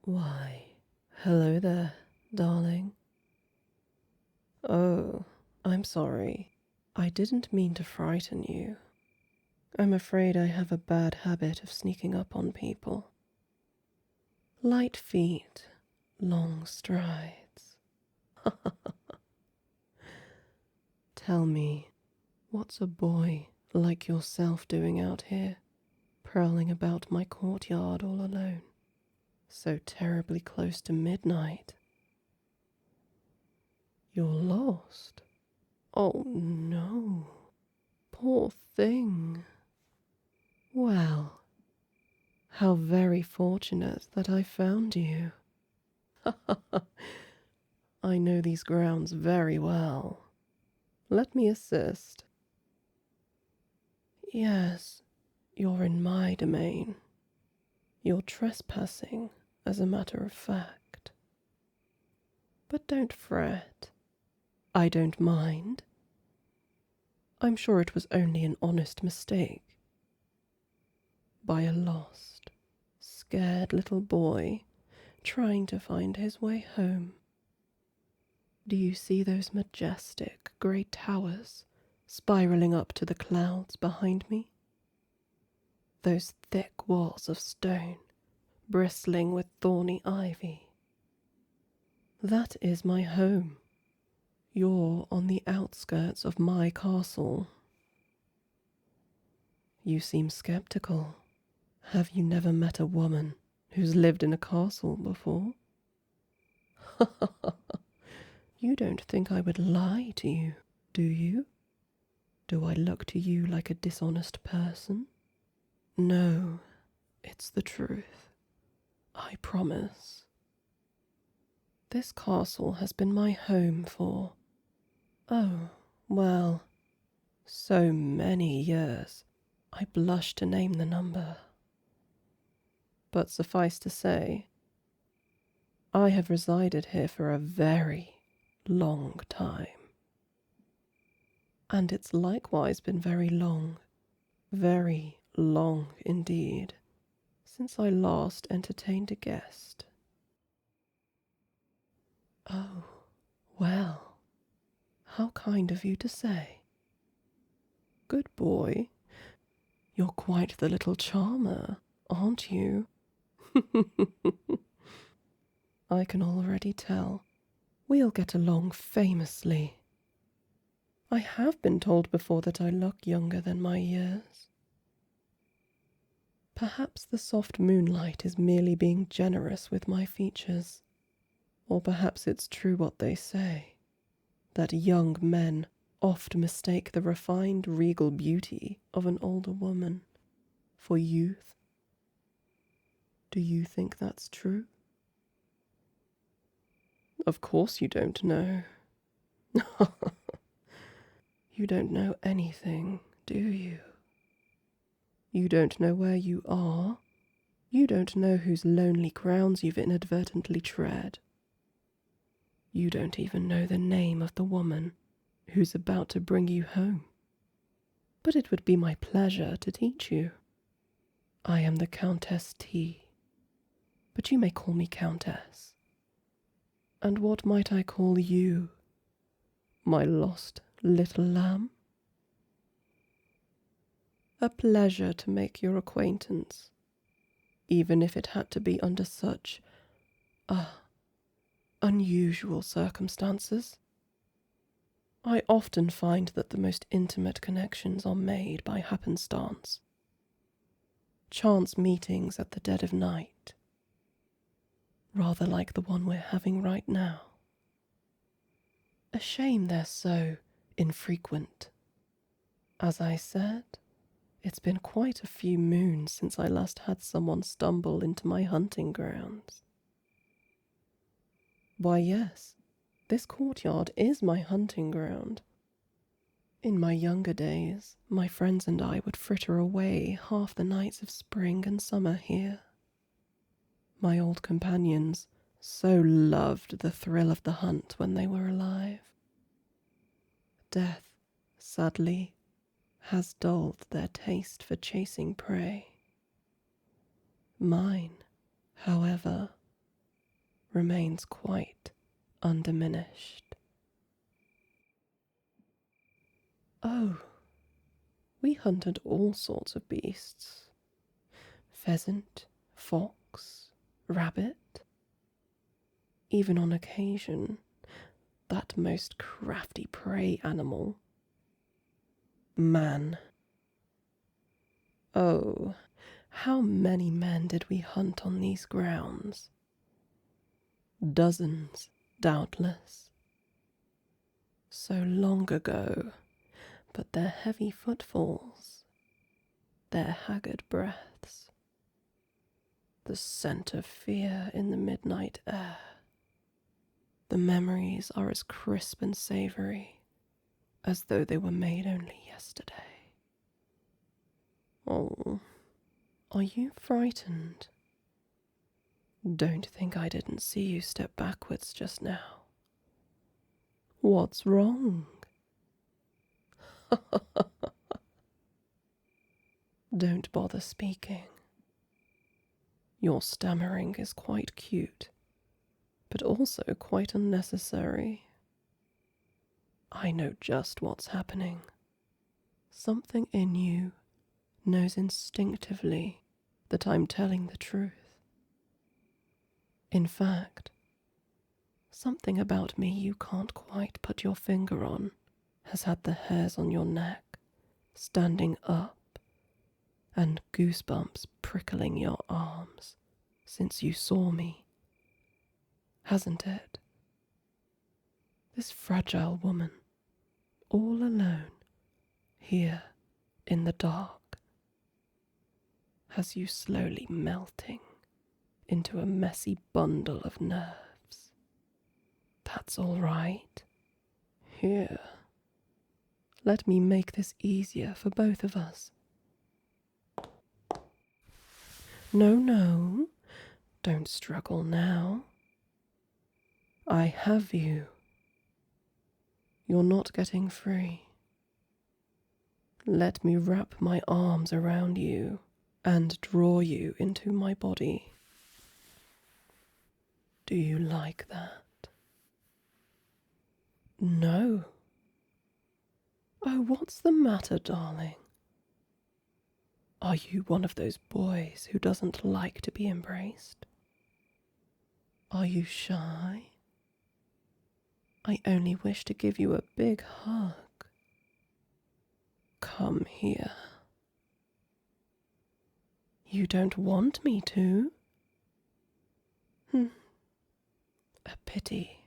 Why, hello there, darling. Oh, I'm sorry. I didn't mean to frighten you. I'm afraid I have a bad habit of sneaking up on people. Light feet, long strides. Tell me, what's a boy like yourself doing out here, prowling about my courtyard all alone, so terribly close to midnight? You're lost? Oh no, poor thing. Well, how very fortunate that I found you. I know these grounds very well. Let me assist. Yes, you're in my domain. You're trespassing, as a matter of fact. But don't fret. I don't mind. I'm sure it was only an honest mistake. By a lost, scared little boy trying to find his way home. Do you see those majestic great towers spiraling up to the clouds behind me? Those thick walls of stone bristling with thorny ivy. That is my home. You're on the outskirts of my castle. You seem skeptical. Have you never met a woman who's lived in a castle before? You don't think I would lie to you, do you? Do I look to you like a dishonest person? No, it's the truth. I promise. This castle has been my home for, oh, well, so many years. I blush to name the number. But suffice to say, I have resided here for a very long time. And it's likewise been very long indeed, since I last entertained a guest. Oh, well, how kind of you to say. Good boy, you're quite the little charmer, aren't you? I can already tell. We'll get along famously. I have been told before that I look younger than my years. Perhaps the soft moonlight is merely being generous with my features. Or perhaps it's true what they say, that young men oft mistake the refined regal beauty of an older woman for youth. Do you think that's true? Of course you don't know. You don't know anything, do you? You don't know where you are. You don't know whose lonely grounds you've inadvertently tread. You don't even know the name of the woman who's about to bring you home. But it would be my pleasure to teach you. I am the Countess T, but you may call me Countess. And what might I call you, my lost little lamb? A pleasure to make your acquaintance, even if it had to be under such, unusual circumstances. I often find that the most intimate connections are made by happenstance. Chance meetings at the dead of night, rather like the one we're having right now. A shame they're so infrequent. As I said, it's been quite a few moons since I last had someone stumble into my hunting grounds. Why, yes, this courtyard is my hunting ground. In my younger days, my friends and I would fritter away half the nights of spring and summer here. My old companions so loved the thrill of the hunt when they were alive. Death, sadly, has dulled their taste for chasing prey. Mine, however, remains quite undiminished. Oh, we hunted all sorts of beasts. Pheasant, fox, rabbit. Even on occasion, that most crafty prey animal, man. Oh, how many men did we hunt on these grounds? Dozens, doubtless. So long ago, but their heavy footfalls, their haggard breaths, the scent of fear in the midnight air. The memories are as crisp and savoury as though they were made only yesterday. Oh, are you frightened? Don't think I didn't see you step backwards just now. What's wrong? Don't bother speaking. Your stammering is quite cute, but also quite unnecessary. I know just what's happening. Something in you knows instinctively that I'm telling the truth. In fact, something about me you can't quite put your finger on has had the hairs on your neck standing up and goosebumps prickling your arms since you saw me, hasn't it? This fragile woman, all alone, here in the dark, has you slowly melting into a messy bundle of nerves. That's all right. Here, let me make this easier for both of us. No, don't struggle now. I have you. You're not getting free. Let me wrap my arms around you and draw you into my body. Do you like that? No. Oh, what's the matter, darling? Are you one of those boys who doesn't like to be embraced? Are you shy? I only wish to give you a big hug. Come here. You don't want me to? A pity.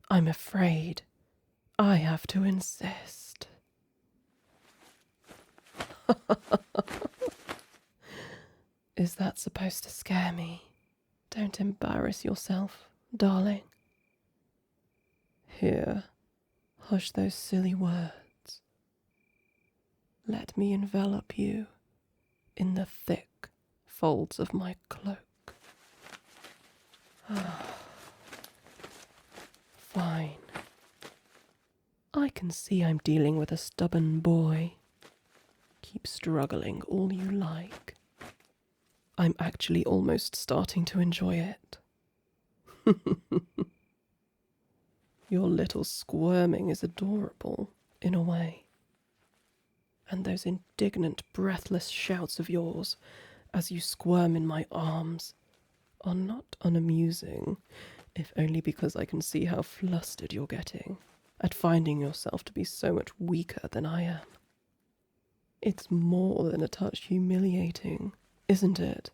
I'm afraid I have to insist. Is that supposed to scare me? Don't embarrass yourself, darling. Here, hush those silly words. Let me envelop you in the thick folds of my cloak. Fine. I can see I'm dealing with a stubborn boy. Keep struggling all you like. I'm actually almost starting to enjoy it. Your little squirming is adorable, in a way. And those indignant, breathless shouts of yours as you squirm in my arms are not unamusing, if only because I can see how flustered you're getting at finding yourself to be so much weaker than I am. It's more than a touch humiliating, isn't it?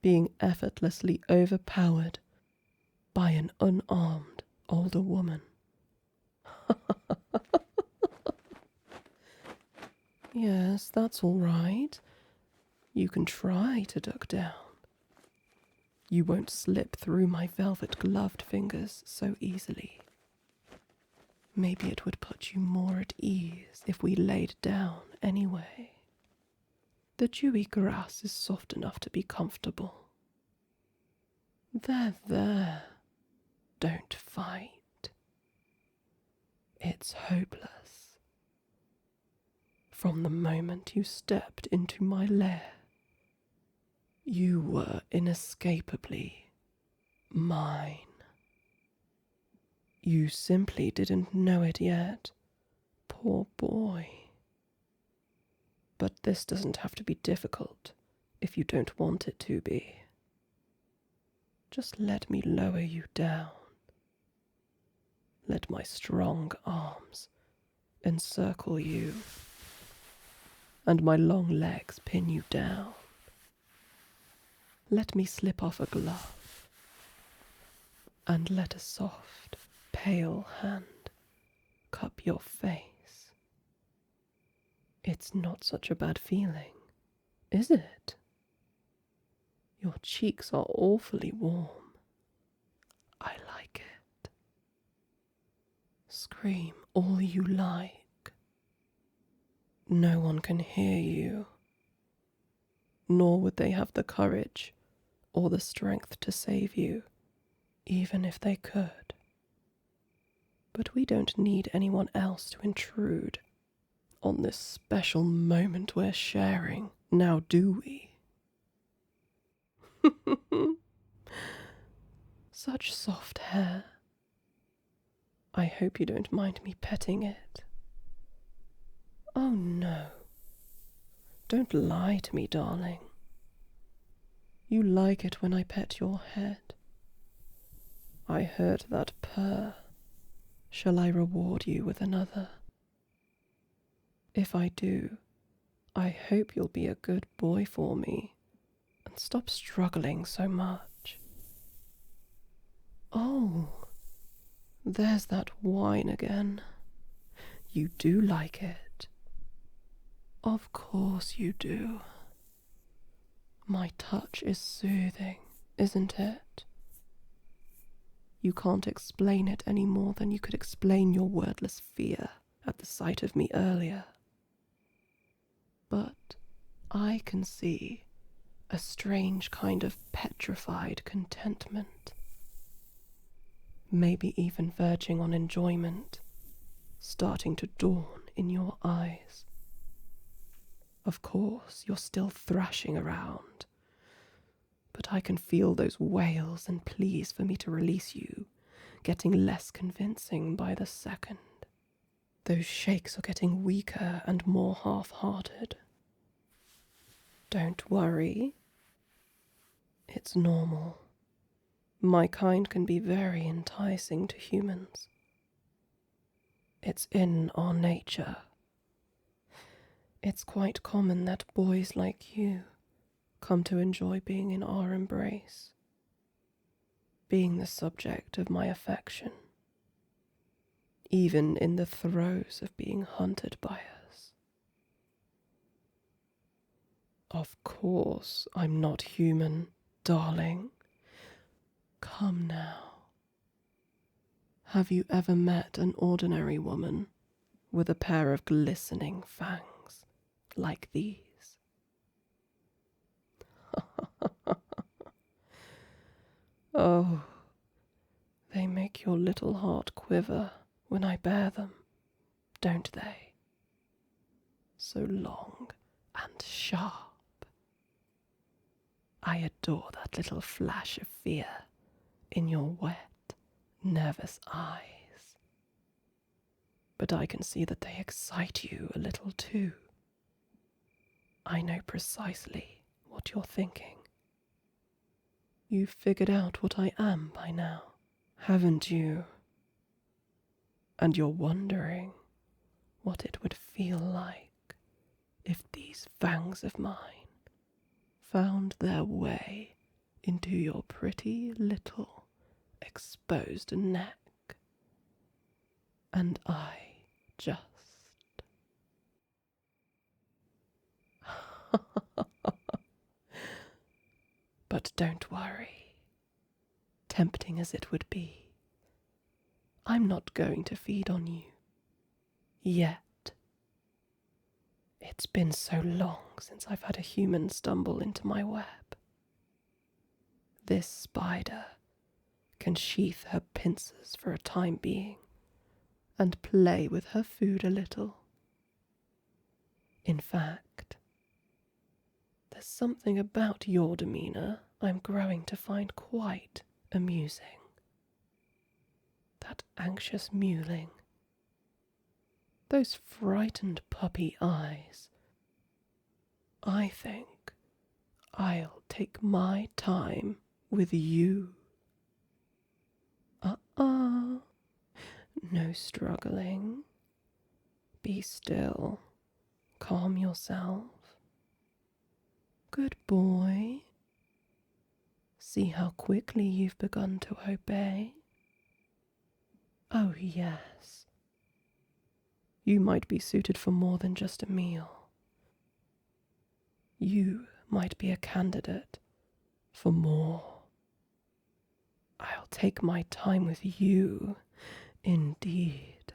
Being effortlessly overpowered by an unarmed older woman. Yes, that's all right. You can try to duck down. You won't slip through my velvet-gloved fingers so easily. Maybe it would put you more at ease if we laid down anyway. The dewy grass is soft enough to be comfortable. There. Don't fight. It's hopeless. From the moment you stepped into my lair, you were inescapably mine. You simply didn't know it yet, poor boy. But this doesn't have to be difficult if you don't want it to be. Just let me lower you down. Let my strong arms encircle you, and my long legs pin you down. Let me slip off a glove, and let a soft, pale hand cup your face. It's not such a bad feeling, is it? Your cheeks are awfully warm. I like it. Scream all you like. No one can hear you, nor would they have the courage or the strength to save you, even if they could. But we don't need anyone else to intrude on this special moment we're sharing, now do we? Such soft hair. I hope you don't mind me petting it. Oh no. Don't lie to me, darling. You like it when I pet your head. I heard that purr. Shall I reward you with another? If I do, I hope you'll be a good boy for me and stop struggling so much. Oh, there's that whine again. You do like it. Of course you do. My touch is soothing, isn't it? You can't explain it any more than you could explain your wordless fear at the sight of me earlier. But I can see a strange kind of petrified contentment, maybe even verging on enjoyment, starting to dawn in your eyes. Of course, you're still thrashing around, but I can feel those wails and pleas for me to release you getting less convincing by the second. Those shakes are getting weaker and more half-hearted. Don't worry. It's normal. My kind can be very enticing to humans. It's in our nature. It's quite common that boys like you come to enjoy being in our embrace, being the subject of my affection, even in the throes of being hunted by us. Of course, I'm not human, darling. Come now. Have you ever met an ordinary woman with a pair of glistening fangs like these? Oh, they make your little heart quiver when I bear them, don't they? So long and sharp. I adore that little flash of fear in your wet, nervous eyes. But I can see that they excite you a little too. I know precisely what you're thinking. You've figured out what I am by now, haven't you? And you're wondering what it would feel like if these fangs of mine found their way into your pretty little exposed neck, and I just... But don't worry, tempting as it would be, I'm not going to feed on you. Yet. It's been so long since I've had a human stumble into my web. This spider can sheath her pincers for a time being and play with her food a little. In fact, there's something about your demeanour I'm growing to find quite amusing. That anxious mewling, those frightened puppy eyes. I think I'll take my time with you. No struggling. Be still. Calm yourself. Good boy. See how quickly you've begun to obey. Oh, yes. You might be suited for more than just a meal. You might be a candidate for more. I'll take my time with you, indeed.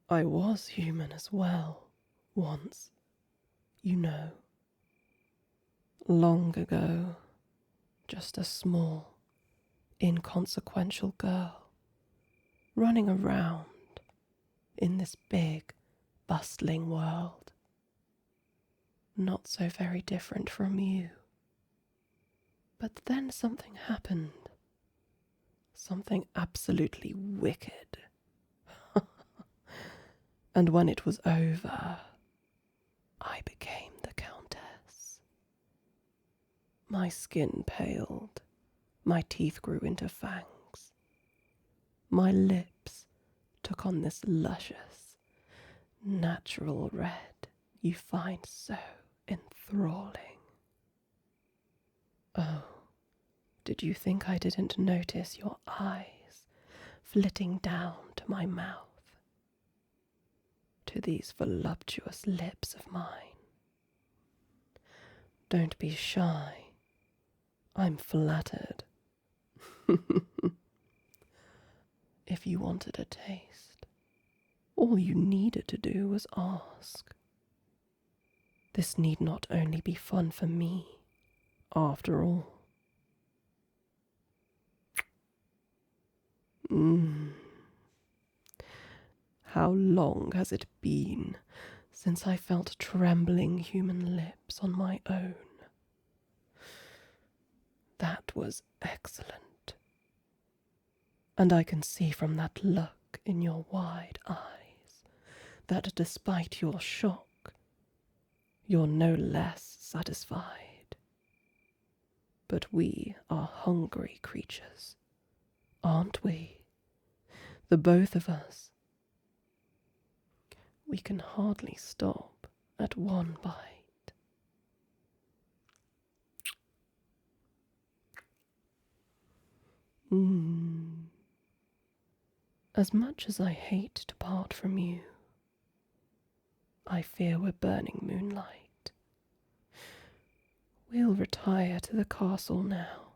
I was human as well, once, you know. Long ago, just a small, inconsequential girl, running around in this big, bustling world. Not so very different from you. But then something happened. Something absolutely wicked. And when it was over, I became the Countess. My skin paled, my teeth grew into fangs. My lips took on this luscious, natural red you find so enthralling. Oh, did you think I didn't notice your eyes flitting down to my mouth? To these voluptuous lips of mine. Don't be shy. I'm flattered. If you wanted a taste, all you needed to do was ask. This need not only be fun for me, after all. How long has it been since I felt trembling human lips on my own? That was excellent. And I can see from that look in your wide eyes that despite your shock, you're no less satisfied. But we are hungry creatures, aren't we? The both of us. We can hardly stop at one bite. As much as I hate to part from you, I fear we're burning moonlight. We'll retire to the castle now,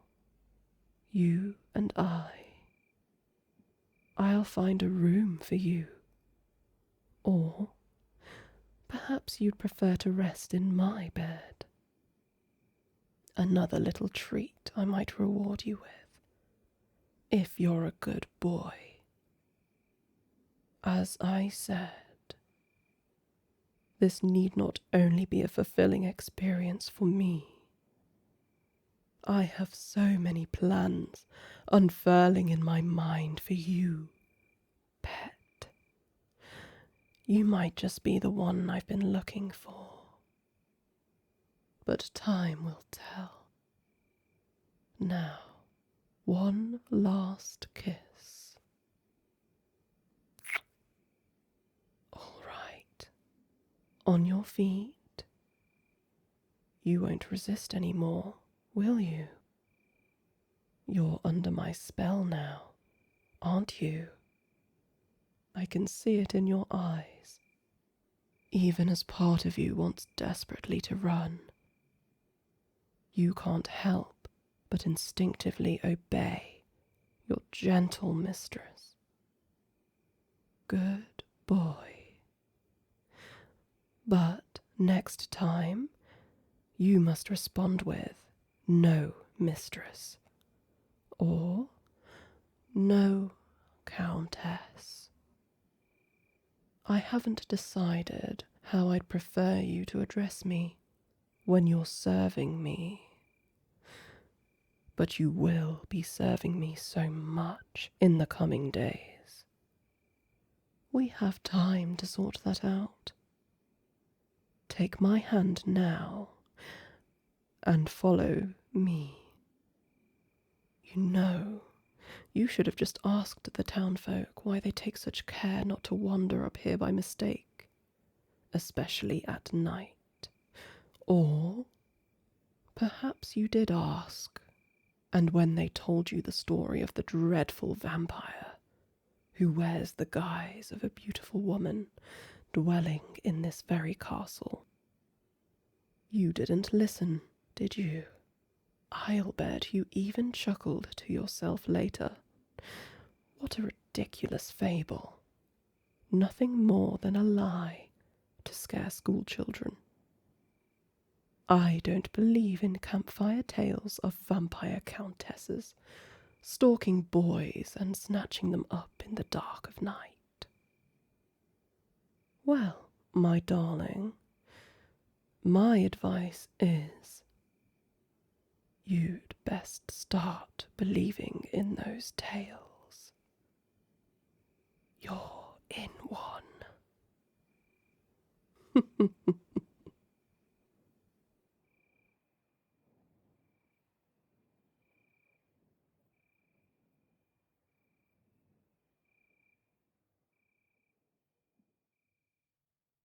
you and I. I'll find a room for you. Or perhaps you'd prefer to rest in my bed. Another little treat I might reward you with, if you're a good boy. As I said, this need not only be a fulfilling experience for me. I have so many plans unfurling in my mind for you, pet. You might just be the one I've been looking for. But time will tell. Now, one last kiss. All right. On your feet. You won't resist any more, will you? You're under my spell now, aren't you? I can see it in your eyes, even as part of you wants desperately to run. You can't help but instinctively obey your gentle mistress. Good boy. But next time, you must respond with, no, mistress, or no, Countess. I haven't decided how I'd prefer you to address me when you're serving me. but you will be serving me so much in the coming days. We have time to sort that out. Take my hand now and follow me. You know, you should have just asked the townfolk why they take such care not to wander up here by mistake, especially at night. Or perhaps you did ask, and when they told you the story of the dreadful vampire who wears the guise of a beautiful woman dwelling in this very castle, you didn't listen, did you? I'll bet you even chuckled to yourself later. What a ridiculous fable. Nothing more than a lie to scare schoolchildren. I don't believe in campfire tales of vampire countesses stalking boys and snatching them up in the dark of night. Well, my darling, my advice is you'd best start believing in those tales. You're in one.